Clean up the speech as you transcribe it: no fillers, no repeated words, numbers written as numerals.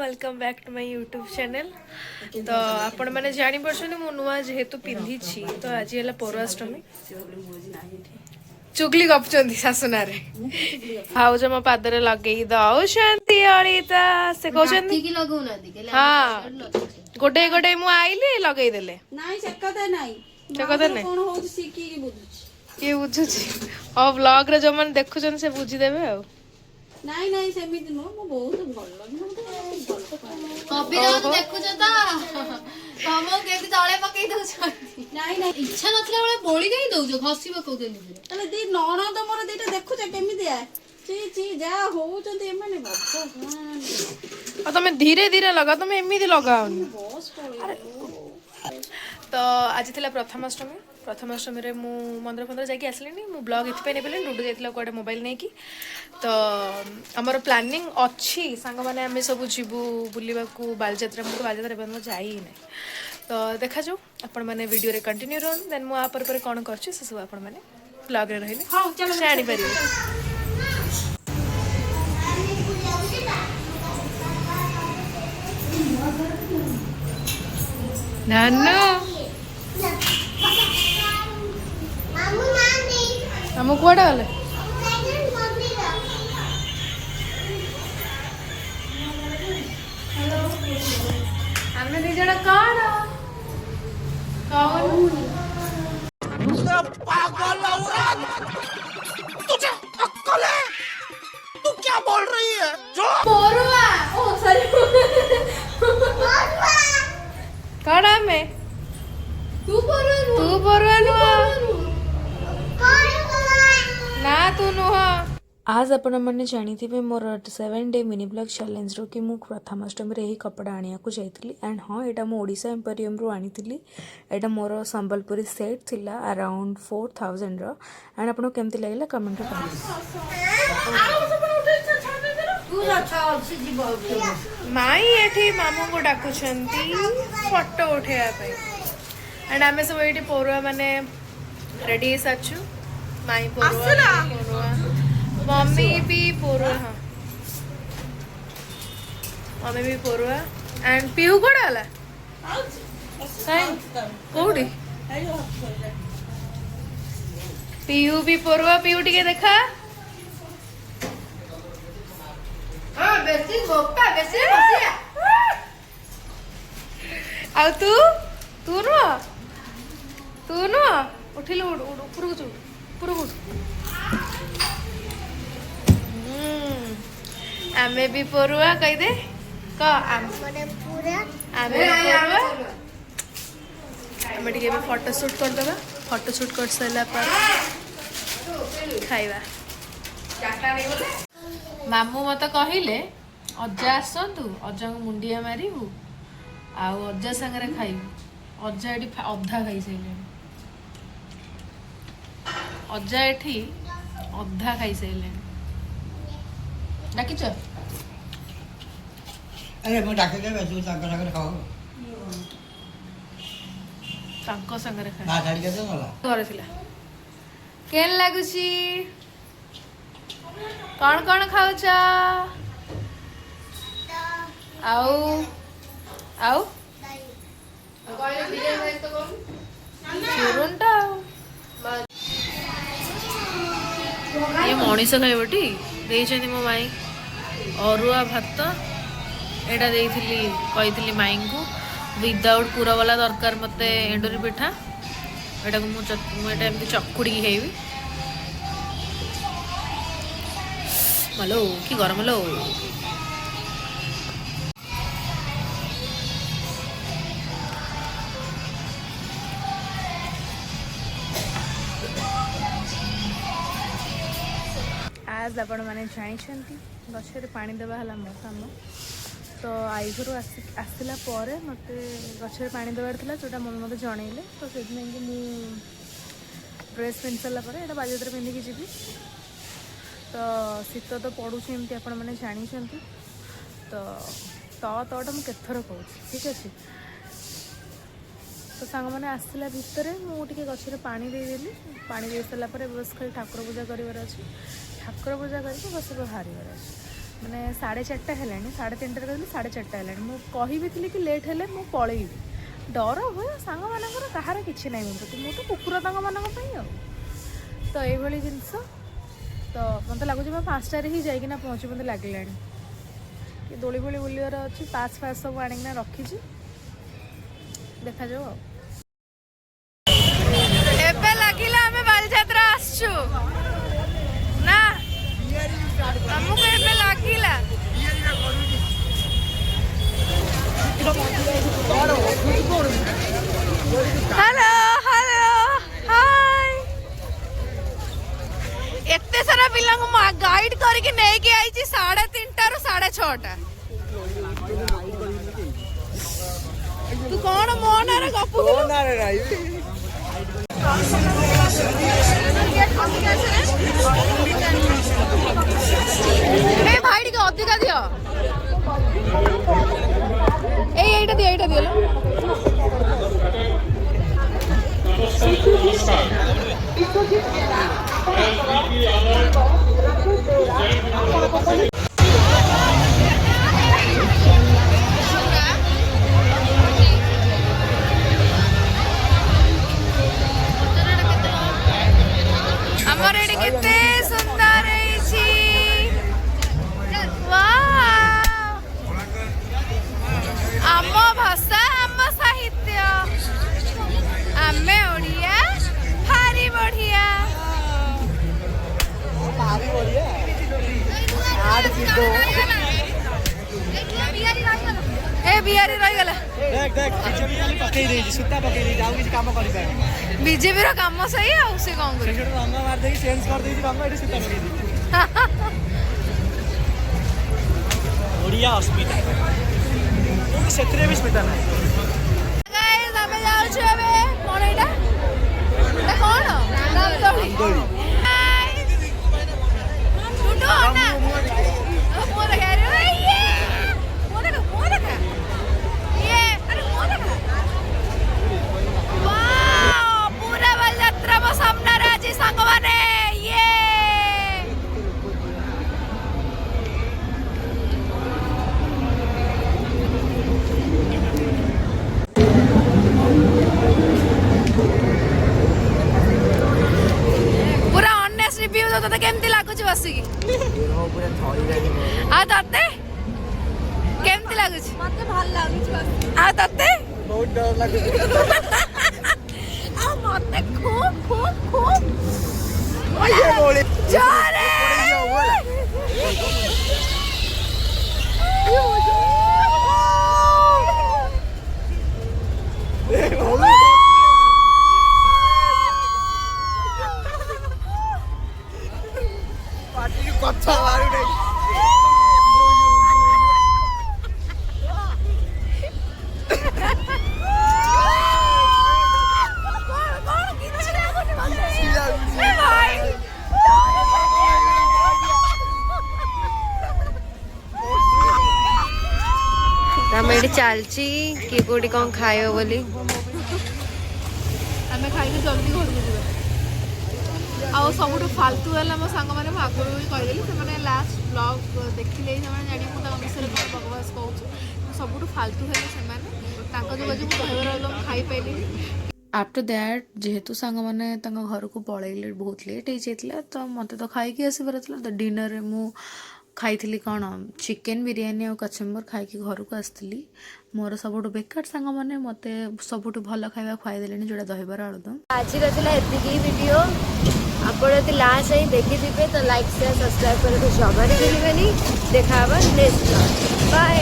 Welcome back to my YouTube channel. तो आपण मैंने जानी परछन मु नुआ जेहेतु पिंधी छी तो आज हला पौराष्टमी चुगली गपचंदी सासुना रे भाउज मो पादरे लगेई दउछंती अळिता से कहउछंती की लगौना दी के हां गोटे गोटे मु आइले लगेई देले नाही से कथा नाही से कथा नाही कोन होउ सिकी की बुझुछ के बुझुछि और व्लॉग रे जो मन देखुछन से बुझी देबे आ नाही नाही सेमिति नो मो बहुत भल कबीर देखुछ त हमो केति तळे पकई दउछ नाही नाही इच्छा नथला बेले बोली कहीं दउछ घसी पकौ देली तले दी नण तो मोर दीटा देखुछ केमिति आ ची ची जा होउचंती एमाने भगवान और तुम धीरे धीरे लगा तुम एमती लगाओनी बस पळे तो आज थिला प्रथमाष्टमी रे मु मंदिर फंदर जाके आसलिनी मु ब्लॉग इथि पे नै पेले डुडू जाइतला कोडे मोबाइल नै की तो हमर प्लानिंग अछि संग माने हमें सब जीवु बुलिबा को बालजात्रा मु बालजात्रा बन जाई नै तो देखा जो अपन माने वीडियो रे कंटिन्यू रहन देन मु आ पर कोन करछि से सब अपन माने ब्लॉग रे रहिने हां चलो जानि परिबे नानो हम कुआडे गले हमने दी जण कौन पागल औरत तुझे अक्ल है तू क्या बोल रही है जो पोरुआ ओ सॉरी कड़ा में तू पोरुआ ना तू नुह आज आपण मैंने जानी मोर 7 डे मिनी ब्लॉग चैलेंज रो कि मु प्रथमाष्टमी रे ही कपड़ा आनिया को जाइतली एंड हाँ एटा मु ओडिशा एम्पोरियम रो आनीतिली एटा मोर संबलपुरी सेट थिला अराउंड 4000 रो एंड आपण केमती लागला कमेंट रे माई एठी मामू को डाकुछंती फोटो उठेया पे एंड आमे सब एठी पोरुआ माने रेडी साचु माई पोरुआ मम्मी भी पोरुआ हाँ मम्मी भी पोरुआ एंड पीहू कोड वाला कोडी पीहू भी पोरुआ पीहू टिके देखा हां बेसी गोपा बेसी बसिया आ तू नो उठिलो ऊपर को आमे भी पोरुआ कह दे आमे पोरुआ आमे टिके भी फोटो शूट कर देबा फोटो शूट कर सैला पर खाइबा मामू मत कहिले अज्जा आसतु अज्जा को मुंडिया मारिबू आउ अज्जा संगे खाइबू अज्जा एठी अधा खाई सैले अज्जा एठी अधा खाई सैले डाकिच अरे मैं डाके के तू संग संग खाओ तांको संगे खाइ ना छाड़ी के तो मला घर थिला केन लागुची कौन खाऊच आउ आउ चूरुनटा ये मनीष खाइबटी देइछन्ती मो माई अरुआ भात एटा देइथिली कहिथिली माई को विदाउट पूरा वाला दरकार मते एंडुरी पिठा एटा को मु एटा एमती चकुड़ी खाइबी malo ki गरम लो आज आपण माने जानिछंती गछरे पानी देबा हला मो काम तो आई घरु आसिला परे मते गछरे पानी देबार थिला जोटा मम्मी मते जणैले तो सेदिन कि मु ड्रेस पिन सला परे एटा बाजारे पिंदी की जीवी तो शीत तो पड़ू एमती आपण मैंने जानी तो तटा मुझे केथर कहूँ ठीक अच्छे तो सांग मैंने आसला भितर मुझे गचर पानी देदेली पानी दे सारापर बस खाली ठाकुर पूजा करार अच्छे ठाकुर पूजा करके बस बाहर अच्छे मैंने 4:30 है 3:30 कहली 4:30 है मुझे भी कि लेट हेले मु पलैबी डर हुए सांग मानकर कहार किसी ना मुझे कुकुर मान तो ये जिनस तो मत लगुच मैं 5टारे ही जाइना पहुँची मत लगे कि दोली बोली बुलार अच्छी पास फास सब आनिकना रखी देखा जाओ एबे लगिला हमें बालजात्रा आसछु ना हमको एबे लगिला हेलो हेलो हाय एते सारा पिला को गाइड करके नेकी आई छी 3:30 रु 6:30 तू कौन मोन रे गपु मोन रे राई ए भाई टिके अधिका दियो एटा दियो हमर एडी केते सुंदर छी वाह आम भाषा आम साहित्य आमे ओडिया भारी बढ़िया ए बिहारी रही गला बीजेपी रो काम सही आ से कौन करे रंग मार दे चेंज कर दे रंग एठी सुता लगे ओडिया अस्मिता सेतरे भी स्मिता ना गाइस हमें जाउ छबे कोन एटा एटा कोन रामदोली टुटो ना मोर गारे ये मोर देखा ये अरे मोर देखा वाओ पूरा बालजात्रा मो सामने रे आज संग माने ये पूरा ऑनेस्ट रिव्यू दो तो केमती लागुच बसिकी आ तते केमती लागुच मते ভাল लागुच बस आ तते बहुत डर लागुच आ मते खूब खूब खूब ओए बोले जारे पार्टी कथा मारू नहीं मेरी चलची किए कोटी कौन खाए बोली आमे खाइके जल्दी घर को जीवा आ सबुठ फालतू है मो सांग मैंने आगुरी भी कहीदेली से लास्ट ब्लॉग देखिले से जानी मुझे विषय कौन बकवास कहूँ सबुठ फालतू है जो दहीबर आलम खाई पाइली आफ्टर दैट जेहेतु सांग मैंने घर को पलैले बहुत लेट हो जाता तो मत तो खाई आसबार तो डिनर मु खाई कौन चिकेन बिरियानी और कचम्बर खाई घर को आसती मोर सबुठ बेकार सांग मैंने मत सबुठ भल खाଇବା खुआईदे जोड़ा दहीबर आलुदम आज एतिकी वीडियो आप लास्ट ही देखी थे तो लाइक शेयर सब्सक्राइब करके जमा भूलि देखा नेक्स्ट बाय।